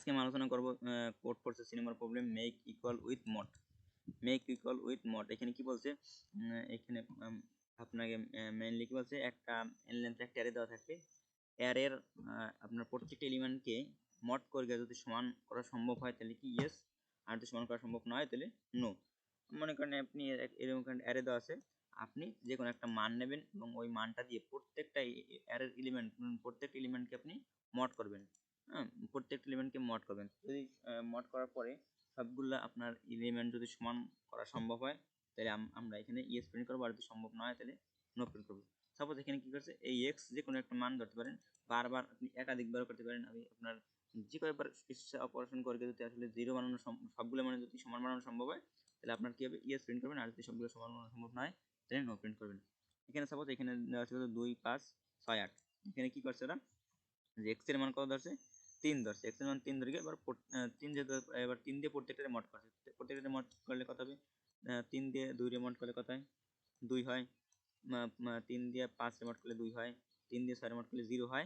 আজকে আমি আলোচনা করব কোড ফোর্সেস সিনেমার problem make equal with mod. এখানে কি বলছে, এখানে আপনাকে মেইনলি কি বলছে, একটা এন লেন্থের একটা অ্যারে দেওয়া থাকবে। অ্যারের আপনার প্রত্যেকটা এলিমেন্টকে মড করে যদি সমান করা সম্ভব হয় তাহলে কি ইয়েস, আর যদি সমান করা সম্ভব না হয় তাহলে নো। মনে করেন আপনি এরকম অ্যারে দেওয়া আছে, আপনি যে কোনো একটা মান নেবেন এবং ওই মানটা দিয়ে প্রত্যেকটা অ্যারের প্রত্যেকটা এলিমেন্টকে আপনি মড করবেন। হ্যাঁ, প্রত্যেকটা এলিমেন্টকে মড করবেন। যদি মড করার পরে সবগুলো আপনার এলিমেন্ট যদি সমান করা সম্ভব হয় তাহলে আমরা এখানে ইয়েস প্রিন্ট করবো, আর যদি সম্ভব না হয় তাহলে নো প্রিন্ট করবো। সাপোজ এখানে কি করছে, এই এক্স যে কোনো একটা মান ধরতে পারেন, বারবার আপনি একাধিকবার করতে পারেন। আমি আপনার যে কয়েকবার অপারেশন করে যদি আসলে জিরো বানানো সবগুলো মানে যদি সমান বানানো সম্ভব হয় তাহলে আপনার কি হবে, ইয়েস প্রিন্ট করবেন, আর যদি সবগুলো সমান বানানো সম্ভব না হয় তাহলে নো প্রিন্ট করবেন। এখানে সাপোজ এখানে দেওয়া ছিল 2, 5, 6, 8। এখানে কি করছে ওরা, যে এক্স এর মান কত ধরছে, 3 ধরছে। এক্স এর মান 3 ধরে এবার 3 যেহেতু এবার 3 দিয়ে প্রত্যেকটা মড করছে। প্রত্যেকটা মড করলে কত হবে, 3 দিয়ে 2 রে মড করলে কত হয়, 2 হয়। 3 দিয়ে 5 রে মড করলে 2 হয়। 3 দিয়ে 6 রে মড করলে 0 হয়,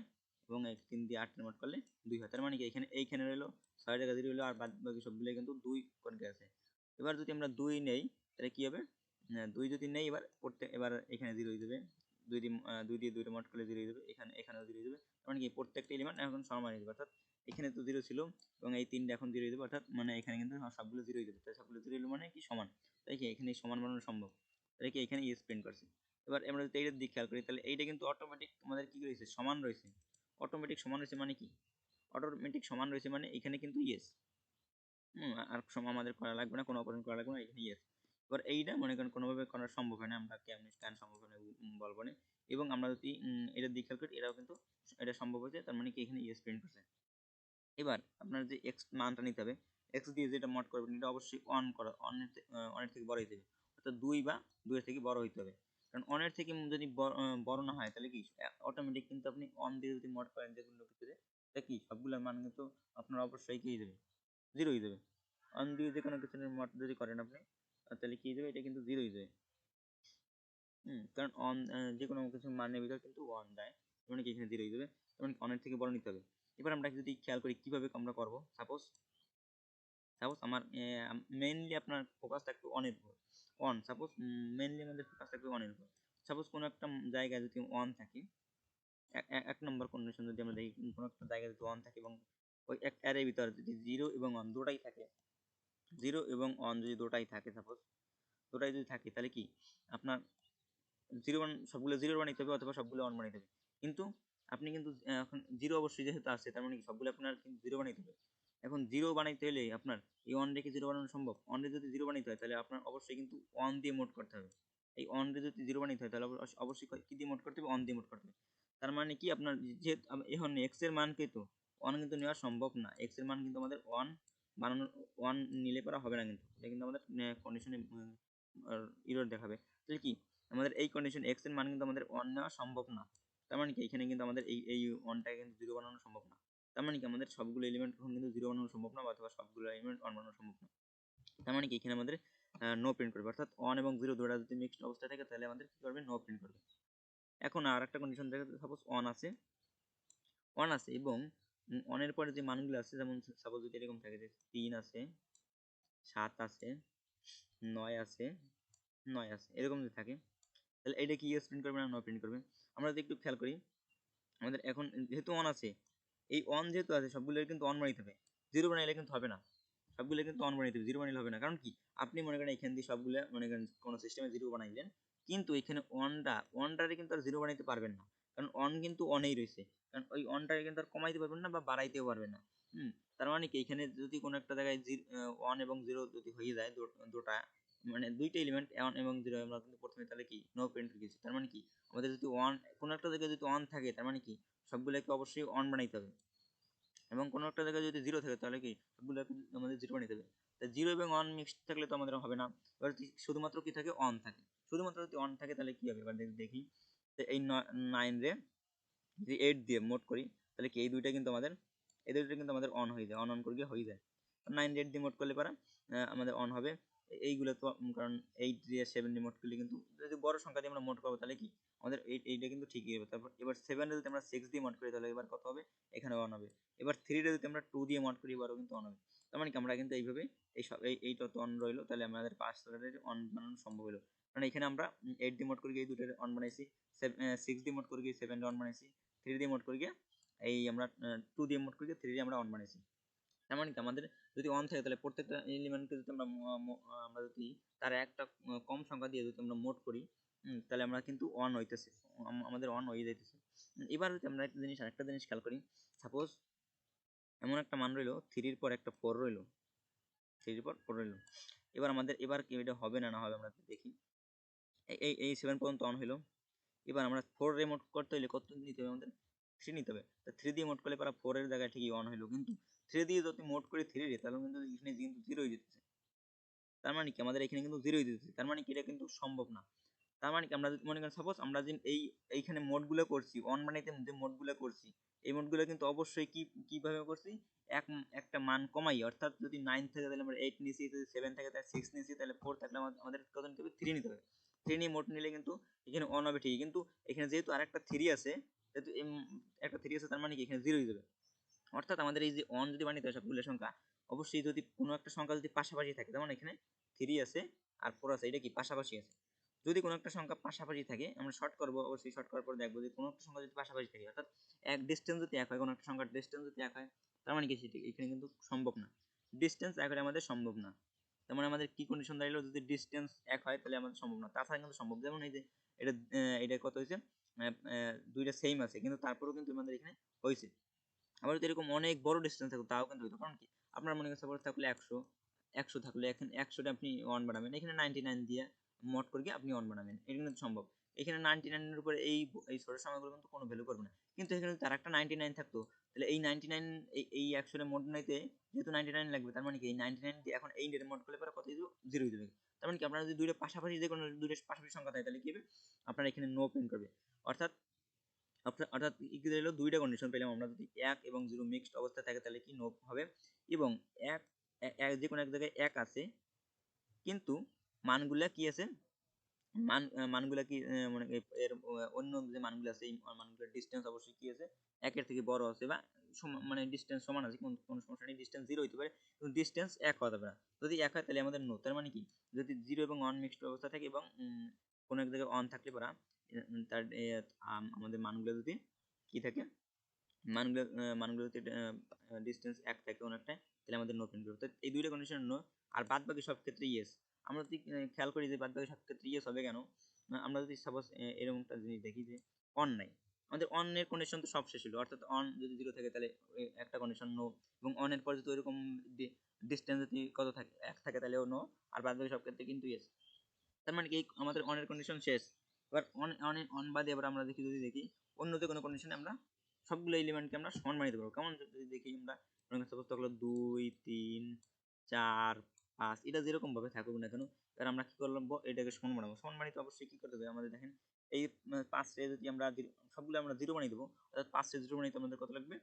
এবং 3 দিয়ে 8 রে মড করলে 2 হয়। তার মানে কি এইখানে রইলো 6 জায়গায় 0 হলো, আর বাদ বাকি সবগুলো কিন্তু 2 করে গেছে। এবার যদি আমরা 2 নেই তাহলে কি হবে, 2 যদি নেই এবার এখানে 0 হয়ে যাবে। 2 দিয়ে 2 রে মড করলে 0 হয়ে যাবে, এখানেও 0 হয়ে যাবে। মানে কি প্রত্যেকটা এলিমেন্ট এখন সমান হয়ে যাবে, অর্থাৎ এখানে তো 0 ছিল এবং এই 3টা এখন 0 হয়ে যাবে, অর্থাৎ মানে এখানে কিন্তু সবগুলো 0 হয়ে যাবে। তাই সবগুলো 0 হলো মানে কি সমান, তাই কি এখানে সমান বানানো সম্ভব, তাই কি এখানে ইয়েস প্রিন্ট করছে। এবার আমরা যদি এইটার দিক খেয়াল করি তাহলে এইটা কিন্তু অটোমেটিক আমাদের কি রয়েছে, সমান রয়েছে। অটোমেটিক সমান রয়েছে মানে কি, অটোমেটিক সমান রয়েছে মানে এখানে কিন্তু ইয়েস। আর আমাদের করা লাগবে না, কোনো অপারেশন করা লাগবে না, এখানে ইয়েস। এবার এইটা মনে করেন কোনোভাবে করা সম্ভব হয় না, আমরা কেমন কেন সম্ভব হয় না বলবো না। এবং আমরা যদি এটার দিক খেয়াল করি এটাও কিন্তু এটা সম্ভব হয়েছে, তার মানে কি এখানে ইয়েস প্রিন্ট করছে। এবার আপনার যে এক্স মানটা নিতে হবে, এক্স দিয়ে যেটা মড করবেন এটা অবশ্যই অনের থেকে বড় হইতে হবে, অর্থাৎ 2 বা 2 এর থেকে বড় হইতে হবে। কারণ অনের থেকে যদি বড় না হয় তাহলে কি অটোমেটিক কিন্তু আপনি অন দিয়ে যদি মড করেন যেগুলো ক্ষেত্রে, এটা কি সবগুলোর মান কিন্তু আপনার অবশ্যই কি হয়ে যাবে, 0 হয়ে যাবে। অন দিয়ে যে কোনো কিছু মড যদি করেন আপনি তাহলে কি হয়ে যাবে, এটা কিন্তু 0 হয়ে যাবে। কারণ অন যে কোনো কিছু মানের ভিতর কিন্তু ওয়ান দেয়, মানে কি এখানে 0 হয়ে যাবে, মানে অনের থেকে বড় নিতে হবে। এবার আমরা যদি খেয়াল করি কিভাবে আমরা করবো, সাপোজ আমার মেইনলি আপনার ফোকাস থাকবে অনের উপর। সাপোজ মেইনলি আমাদের ফোকাস থাকবে অনের উপর। সাপোজ কোনো একটা জায়গায় যদি অন থাকে, এক নম্বর কন্ডিশন যদি আমরা দেখি, কোনো একটা জায়গায় যদি অন থাকে এবং ওই এক অ্যারের ভিতরে যদি 0 এবং অন দুটাই থাকে, 0 এবং অন যদি দুটাই থাকে, সাপোজ দুটাই যদি থাকে তাহলে কি আপনার 0 1 সবগুলো 0 বানাইতে হবে অথবা সবগুলো 1 বানাইতে হবে। কিন্তু আপনি কিন্তু এখন 0 অবশ্যই যেহেতু আছে তার মানে কি সবগুলো আপনার কিন্তু 0 বানাইতে হবে। এখন 0 বানাইতে হলে আপনার এই 1 রেখে 0 বানানো সম্ভব? 1 রে যদি 0 বানাইতে হয় তাহলে আপনার অবশ্যই কিন্তু 1 দিয়ে মোড করতে হবে। এই 1 রে যদি 0 বানাইতে হয় তাহলে অবশ্যই কি দিয়ে মোড করতে হবে? 1 দিয়ে মোড করতে হবে। তার মানে কি আপনার যেহেতু এখন x এর মানকে তো 1 কিন্তু নেওয়া সম্ভব না। x এর মান কিন্তু আমাদের 1 বানানোর 1 নিলে পরে হবে না, কিন্তু এটা কিন্তু আমাদের কন্ডিশনে এরর দেখাবে। তাহলে কি আমাদের এই কন্ডিশন x এর মান কিন্তু আমাদের 1 নেওয়া সম্ভব না। তার মানে কি এখানে কিন্তু আমাদের এই 1টাকে কিন্তু 0 বানানো সম্ভব না। তার মানে কি আমাদের সবগুলো এলিমেন্ট এখন কিন্তু 0 বানানো সম্ভব না, অথবা সবগুলো এলিমেন্ট 1 বানানো সম্ভব না। তার মানে কি এখানে আমাদের নো প্রিন্ট করবে, অর্থাৎ 1 এবং 0 দুটো যদি মিক্সড অবস্থায় থাকে তাহলে আমাদের কি করবে, নো প্রিন্ট করবে। এখন আর একটা কন্ডিশন দেখে, সাপোজ 1 আছে এবং 1 এর পরে যে মানগুলো আছে, যেমন সাপোজ যদি এরকম থাকে যে 3 আছে, 7 আছে, 9 আছে, এরকম যদি থাকে তাহলে এটা কি ইয়েস প্রিন্ট করবে না নো প্রিন্ট করবে? আমরা যদি একটু খেয়াল করি, আমাদের এখন যেহেতু 1 আছে, এই 1 যেহেতু আছে সবগুলো কিন্তু 1 বানাইতে হবে, 0 বানাইলে কিন্তু হবে না। সবগুলো কিন্তু 1 বানাইতে হবে, 0 বানাইলে হবে না। কারণ কি আপনি মনে করেন এখান দিয়ে সবগুলো মনে করেন কোনো সিস্টেমে 0 বানাইলেন, কিন্তু এখানে 1টারে কিন্তু আর 0 বানাইতে পারবেন না, কারণ 1 কিন্তু 1এই রয়েছে। কারণ ওই 1টাকে কিন্তু আর কমাইতে পারবেন না বা বাড়াইতেও পারবেন না। তার মানে কি এখানে যদি কোনো একটা জায়গায় 1 এবং 0 যদি হয়ে যায়, দুটা মানে দুইটা এলিমেন্ট 1 এবং 0 আমরা কিন্তু প্রথমে তাহলে কি নো প্রিন্ট লিখেছি। তার মানে কি আমাদের যদি 1 কোনো একটা জায়গায় যদি 1 থাকে তার মানে কি সবগুলোকে অবশ্যই 1 বানাইতে হবে, এবং কোনো একটা জায়গায় যদি 0 থাকে তাহলে কি সবগুলোকে আমাদের 0 বানাইতে হবে। তাই 0 এবং 1 মিক্সড থাকলে তো আমাদের হবে না। এবার শুধুমাত্র কি থাকে, 1 থাকে। শুধুমাত্র যদি 1 থাকে তাহলে কি হবে, এবার দেখি এই 9 রে যদি 8 দিয়ে মোড করি তাহলে কি এই দুইটা কিন্তু আমাদের অন হয়ে যায়, অন করে হয়ে যায়। 9 রে 8 দিয়ে মোড করলে পারা আমাদের অন হবে। এইগুলো তো কারণ 8 দিয়ে 7 দিয়ে মোড করলে কিন্তু যদি বড় সংখ্যা দিয়ে আমরা মোড করবো তাহলে কি আমাদের এইটা কিন্তু ঠিকই হবে। তারপর এবার 7 যদি আমরা 6 দিয়ে মড করি তাহলে এবার কত হবে, এখানে 1 হবে। এবার 3 যদি আমরা 2 দিয়ে মড করি এবারও কিন্তু 1 হবে। তার মানে কি আমরা কিন্তু এইভাবে এইটা তো অন রইলো, তাহলে আমাদের 5 থ্রেডের অন বানানো সম্ভব হলো। কারণ এখানে আমরা 8 দিয়ে মড করে গিয়ে এই দুটোর অন বানাইছি, 6 দিয়ে মড করে গিয়ে 7 অন বানাইছি, 3 দিয়ে মড করে গিয়ে এই আমরা 2 দিয়ে মড করে গিয়ে 3 দিয়ে আমরা অন বানাইছি। তার মানে কি আমাদের যদি অন থাকে তাহলে প্রত্যেকটা এলিমেন্টকে যদি আমরা যদি তার একটা কম সংখ্যা দিয়ে যদি আমরা মোড করি, তাহলে আমরা কিন্তু অন হইতেছে, আমাদের অন হয়ে যাইতেছে। এবার যদি আমরা আরেকটা জিনিস খেয়াল করি, সাপোজ এমন একটা মান রইলো 3 পর একটা 4 রইলো, 3 পর 4 রইলো। এবার কি এটা হবে না হবে আমরা দেখি। এই 7 পর্যন্ত অন হইলো। এবার আমরা 4 রিমোট করতে হলে কত নিতে হবে, আমাদের 3 নিতে হবে। তো 3 দিয়ে মোড করলে পরে 4 এর জায়গায় ঠিকই অন হইলো, কিন্তু 3 দিয়ে যদি মোড করি 3 রে তাহলে কিন্তু এখানে কিন্তু 0 হয়ে যেতেছে। তার মানে কি আমাদের এখানে কিন্তু 0 হয়ে যেতেছে, তার মানে কি এটা কিন্তু সম্ভব না। তার মানে কি আমরা যদি মনে করেন সাপোজ আমরা যে এইখানে মোডগুলো করছি, অন বানাইতে যে মোডগুলো করছি, এই মোডগুলো কিন্তু অবশ্যই কিভাবে করছি, একটা মান কমাই, অর্থাৎ যদি 9 থাকে তাহলে আমরা 8 নিছি, যদি 7 থাকে তাহলে 6 নিছি, তাহলে 4 থাকলে আমাদের কত নিতে হবে, 3 নিতে হবে। 3 নিয়ে মোড নিলে কিন্তু এখানে অন হবে ঠিকই, কিন্তু এখানে যেহেতু আরেকটা 3 আছে, যেহেতু একটা 3 আছে তার মানে কি এখানে 0 হয়ে যাবে। অর্থাৎ আমাদের এই যে অন যদি বানাইতে হয় সবগুলো সংখ্যা, অবশ্যই যদি কোনো একটা সংখ্যা যদি পাশাপাশি থাকে, যেমন এখানে 3 আছে আর 4 আছে, এটা কি পাশাপাশি আছে। যদি কোনো একটা সংখ্যা পাশাপাশি থাকে আমরা শর্ট করবো, অবশ্যই শর্ট করার পর দেখবো যে কোনো একটা সংখ্যা যদি পাশাপাশি থাকে, অর্থাৎ এক ডিস্টেন্স যদি এক হয়, কোনো একটা সংখ্যার ডিস্টেন্স যদি এক হয়, তার মানে কি সেটি এখানে কিন্তু সম্ভব না, ডিস্টেন্স এক হলে আমাদের সম্ভব না। তার মানে আমাদের কি কন্ডিশন দাঁড়ালো, যদি ডিস্টেন্স এক হয় তাহলে আমাদের সম্ভব না, তাছাড়া কিন্তু সম্ভব। যেমন এই যে এটা এটা কত হয়েছে, দুইটা সেম আছে কিন্তু তারপরেও কিন্তু আমাদের এখানে হয়েছে। আবার যদি এরকম অনেক বড় ডিস্টেন্স থাকতো তাও কিন্তু হইতো, কারণ কি আপনার মনে করছে সাপোজ থাকলে 100 থাকলে এখন 100টা আপনি অন বানাবেন, এখানে 99 দিয়ে মড করে আপনি অন বানাবেন, এটা কিন্তু সম্ভব। এখানে 99 এর উপরে এই ছোট সংখ্যাগুলো কিন্তু কোনো ভ্যালু করবে না, কিন্তু এখানে যদি তার একটা 99 থাকতো তাহলে এই 99 এই 100 মোড নিতে যেহেতু 99 লাগবে, তার মানে কি এই 99 দিয়ে এখন এই মোড করলে পরে কত দিব, 0 হয়ে যাবে। তার মানে কি আপনারা যদি দুইটা পাশাপাশি যে কোনো দুইটা পাশাপাশি সংখ্যা থাকে তাহলে কি হবে, আপনারা এখানে নো প্রিন্ট করবে। অর্থাৎ অর্থাৎ কি দিলো, দুইটা কন্ডিশন পেলাম আমরা, যদি 1 এবং 0 মিক্সড অবস্থায় থাকে তাহলে কি নো হবে, এবং এক যে কোনো এক জায়গায় 1 আছে কিন্তু মানগুলা কি আছে, মানগুলা কি মানে এর অন্য যে মানগুলো আছে এই মানগুলোর ডিসটেন্স অবশ্যই কি আছে, 1 এর থেকে বড় আছে, বা মানে ডিসটেন্স সমান আছে, কোন সমস্যা নেই, ডিসটেন্স 0 হইতে পারে কিন্তু ডিসটেন্স 1 হতে পারে না। যদি 1 হয় তাহলে আমাদের নো। তার মানে কি যদি 0 এবং 1 মিক্সড অবস্থা থাকে এবং কোন এক জায়গায় অন থাকলে পরা তার আমাদের মানগুলো যদি কি থাকে, মানগুলো যদি ডিসটেন্স 1 থাকে অনেকটা, তাহলে আমাদের নো প্রিন্ট করবে। তো এই দুইটা কন্ডিশন নো, আর বাদ বাকি সব ক্ষেত্রে ইয়েস। আমরা যদি খেয়াল করি যে বাদ বাকি সব ক্ষেত্রে ইয়েস হবে কেন, আমরা যদি সাপোজ এরকম একটা জিনিস দেখি যে অন নাই, আমাদের অন এর কন্ডিশন তো সব শেষ হলো, অর্থাৎ অন যদি 0 থাকে তাহলে একটা কন্ডিশন নো, এবং অন এর পর যদি ওইরকম ডিসটেন্স যদি কত থাকে 1 থাকে তাহলেও নো, আর বাদ বাকি সব ক্ষেত্রে কিন্তু ইয়েস। তার মানে কি আমাদের অন এর কন্ডিশন শেষ। এবার অন বাদে এবার আমরা যদি দেখি অন্য যে কোনো কন্ডিশনে আমরা সবগুলো এলিমেন্টকে আমরা সমান বানিয়ে দেবো। কেমন যদি দেখি আমরা, সাপোজ থাকলো 2 3 4 5, এটা যেরকম ভাবে থাকুক না কেন, এবার আমরা কি করলাম, এটাকে সমান বানাবো। সমান বানিয়ে অবশ্যই কি করতে হবে আমাদের, দেখেন এই 5 রে যদি আমরা সবগুলো আমরা 0 বানিয়ে দেবো, অর্থাৎ 5 রে 0 বানিয়ে আমাদের কত লাগবে,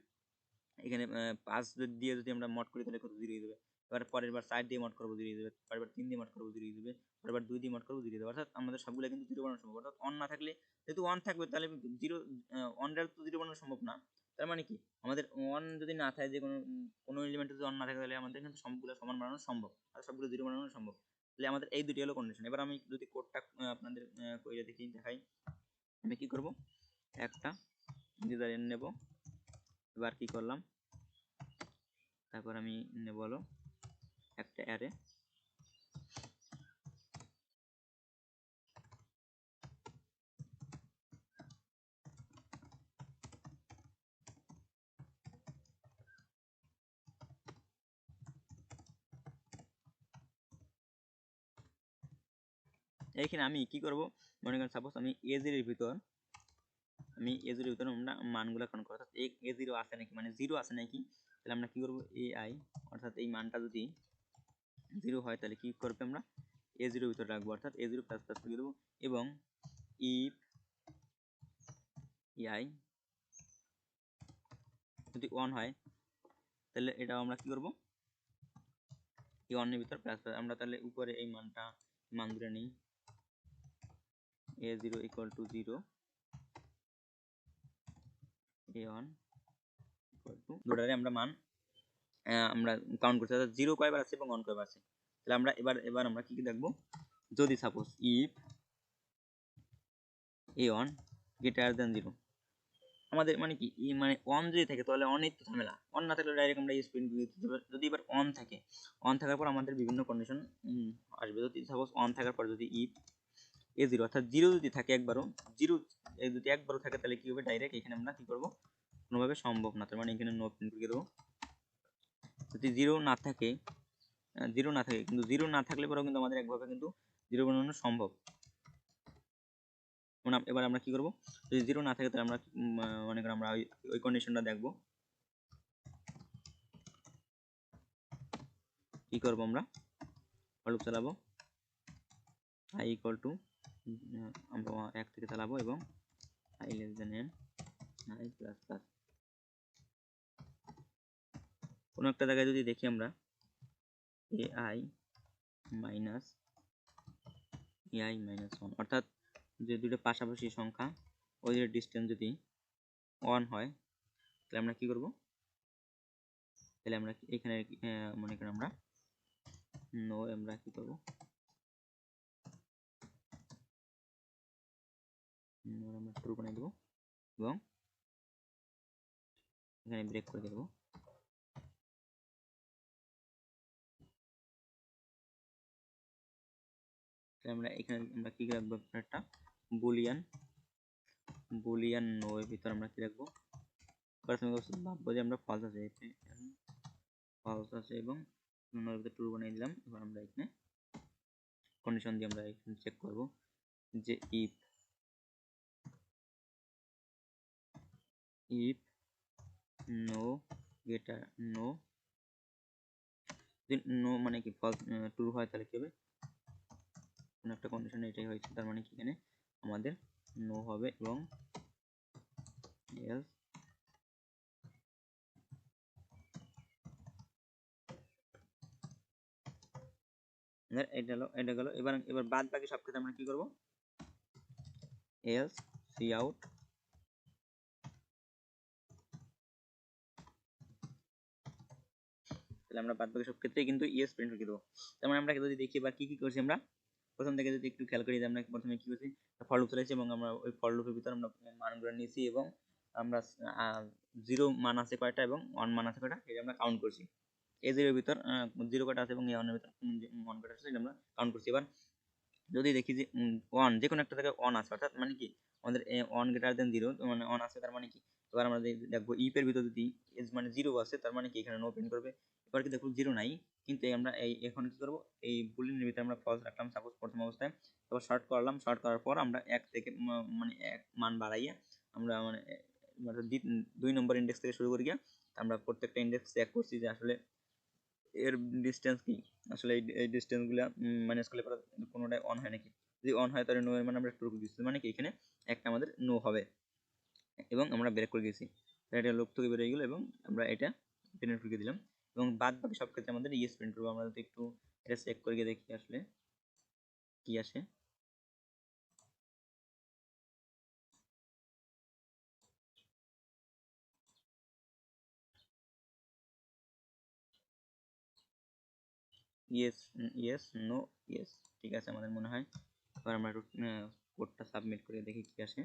এখানে 5 দিয়ে যদি আমরা মড করি তাহলে কত 0 হয়ে যাবে। এবার পরের বার 4 দিয়ে মড করবো 0 হয়ে যাবে, পরের বার 3 দিয়ে মড করবো 0 হয়ে যাবে, পরের বার 2 দিয়ে মড করবো 0 হয়ে যাবে। অর্থাৎ আমাদের সবগুলো কিন্তু 0 বানানো সম্ভব। অর্থাৎ অন না থাকলে, যেহেতু অন থাকবে তাহলে 0 অনটার তো 0 বানানো সম্ভব না। তার মানে কি আমাদের অন যদি না থাকে, যে কোনো এলিমেন্ট যদি অন না থাকে তাহলে আমাদের কিন্তু সবগুলো সমান বানানো সম্ভব, আর সবগুলো 0 বানানো সম্ভব। তাহলে আমাদের এই দুটি হলো কন্ডিশন। এবার আমি যদি কোডটা আপনাদের কইরে দেখি দেখাই, আমি কি করব, একটা ইন্টিজার n নেব। এবার কি করলাম, তারপর আমি নেব হলো একটা অ্যারে, এইখানে আমি কি করব, মনে করেন সাপোজ আমি A0 এর ভিতর আমরা মানগুলো কাউন্ট করব, অর্থাৎ A0 আছে নাকি, মানে 0 আছে নাকি, তাহলে আমরা কি করব AI, অর্থাৎ এই মানটা যদি 0 হয় তাহলে কি করবে, আমরা A0 এর ভিতর রাখবো, অর্থাৎ A0 প্লাস প্লাস লিখে দেবো, এবং if AI যদি 1 হয় তাহলে এটাও আমরা কি করব, এই 1 এর ভিতর প্লাস প্লাস, আমরা তাহলে উপরে এই মান ধরে নিই A0 = 0, a1 equal to দুটারে আমরা মান আমরা কাউন্ট করছি, অর্থাৎ 0 কয়বার আছে এবং 1 কয়বার আছে। তাহলে আমরা এবার আমরা কি দেখবো, যদি suppose if a1 greater than 0, আমাদের মানে কি মানে 1 যদি থাকে তাহলে অন তো ঝামেলা, অন না থাকলে ডাইরেক্ট আমরা স্প্রিন্ট করে দিতে পারি। যদি এবার অন থাকে, অন থাকার পর আমাদের বিভিন্ন কন্ডিশন আসবে। যদি সাপোজ অন থাকার পর যদি ইফ a0 অর্থাৎ 0 যদি থাকে একবারও, 0 যদি একবারও থাকে তাহলে কি হবে, ডাইরেক্ট এখানে আমরা কি করব, কোনোভাবে সম্ভব না, তার মানে এখানে নো প্রিন্ট করে দেবো। যদি 0 না থাকে, 0 না থাকে, কিন্তু 0 না থাকলে পরেও কিন্তু আমাদের একভাবে কিন্তু 0 বানানো সম্ভব। এবার আমরা কি করব, যদি 0 না থাকে তাহলে আমরা মনে করি আমরা ওই কন্ডিশনটা দেখব। কি করব, আমরা ফর লুপ চালাবো, i ইকুয়াল টু আমরা 1 থেকে চালাবো এবং i less than n, i plus plus. কোনো একটা জায়গায় যদি দেখি আমরা ai মাইনাস 1, অর্থাৎ যে দুটো পাশাপাশি সংখ্যা ওই ডিস্টেন্স যদি 1 হয় তাহলে আমরা কি করব, তাহলে আমরা এখানে মনে করি আমরা নো, আমরা কি করব, আমরা ট্রু বানিয়ে দেবো এবং এখানে ব্রেক করে দেবো। আমরা এখানে আমরা কি রাখবো, একটা বুলিয়ান নো এর ভিতর আমরা কি রাখবো, প্রথমে ভাববো যে আমরা ফলস আছে, ফলস আছে এবং নোর ভিতর ট্রু বানিয়ে দিলাম। এবার আমরা এখানে কন্ডিশন দিয়ে আমরা এখানে চেক করব যে ইফ নো গেটার নো, নো মানে কি ফলস ট্রু হয় তাহলে কি হবে, কোন একটা কন্ডিশন এটাই হয়েছে, তার মানে কি এখানে আমাদের নো হবে এবং এলস এটা গেল। এবার বাদ বাকি সব ক্ষেত্রে আমরা কি করব, এলস সি আউট তাহলে আমরা বাদ বাকি সব ক্ষেত্রে কিন্তু ইয়েস প্রিন্ট করে দেবো। তার মানে আমরা যদি দেখি এবার কি কি করছি, আমরা প্রথম থেকে যদি একটু খেয়াল করি যে আমরা প্রথমে কি করছি, ফর লুপ চালাইছি এবং আমরা ওই ফর লুপের ভিতর আমরা মানগুলো নিয়েছি এবং আমরা 0 মান আছে কয়টা এবং 1 মান আছে কয়টা এটা আমরা কাউন্ট করছি। A0 এর ভিতর 0 কয়টা আছে এবং A1 এর ভিতর 1 কয়টা আছে এটা আমরা কাউন্ট করছি। এবার যদি দেখি যে 1 যে কোনো একটা জায়গায় 1 আছে, অর্থাৎ মানে কি আমাদের 1 গ্রেটার দেন 0 মানে 1 আছে, তার মানে কি এবার আমরা দেখবো ইফ এর ভিতর যদি এজ মানে 0 আছে তার মানে কি এখানে নো প্রিন্ট করবে। এবার কি দেখবো 0 নাই, কিন্তু আমরা এখন কি করব, এই বুলিয়ানের ভিতরে আমরা ফলস রাখলাম সাপোজ প্রথম অবস্থায়, তারপর শর্ট করলাম, শর্ট করার পর আমরা 1 থেকে মানে 1 মান বাড়াইয়া আমরা মানে 2 নম্বর ইন্ডেক্স থেকে শুরু করি, আমরা প্রত্যেকটা ইন্ডেক্স চেক করছি যে আসলে এর ডিসটেন্স কি, আসলে এই ডিসটেন্স গুলা মাইনাস করলে পরে কোনোটাই অন হয় নাকি, যদি অন হয় তাহলে নো এর মানে আমরা ট্রু দিচ্ছি, মানে কি এখানে একটা আমাদের নো হবে এবং আমরা ব্রেক করে গেছি, এটা লুপ থেকে বেরিয়ে গেল এবং আমরা এটা প্রিন্ট করে দিলাম এবং বাদ বাকি সব ক্ষেত্রে আমাদের ইয়েস প্রিন্ট করবো। আমরা যদি একটু এটা চেক করে গিয়ে দেখি আসলে কি আসে, ইয়েস ইয়েস নো ইয়েস, ঠিক আছে আমাদের মনে হয়। এবার আমরা একটু কোডটা সাবমিট করে দেখি কি আসে।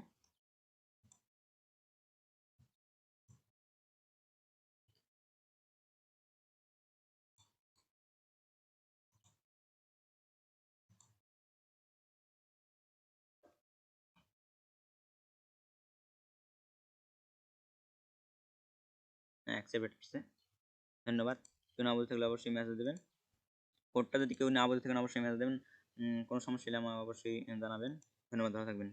অ্যাকসেপ্ট আসছে, ধন্যবাদ। কেউ না বলতে থাকলে অবশ্যই মেসেজ দেবেন, কোডটা যদি কেউ না বলতে থাকেন অবশ্যই মেসেজ দেবেন। কোনো সমস্যা হলে আমার অবশ্যই জানাবেন। ধন্যবাদ, ভালো থাকবেন।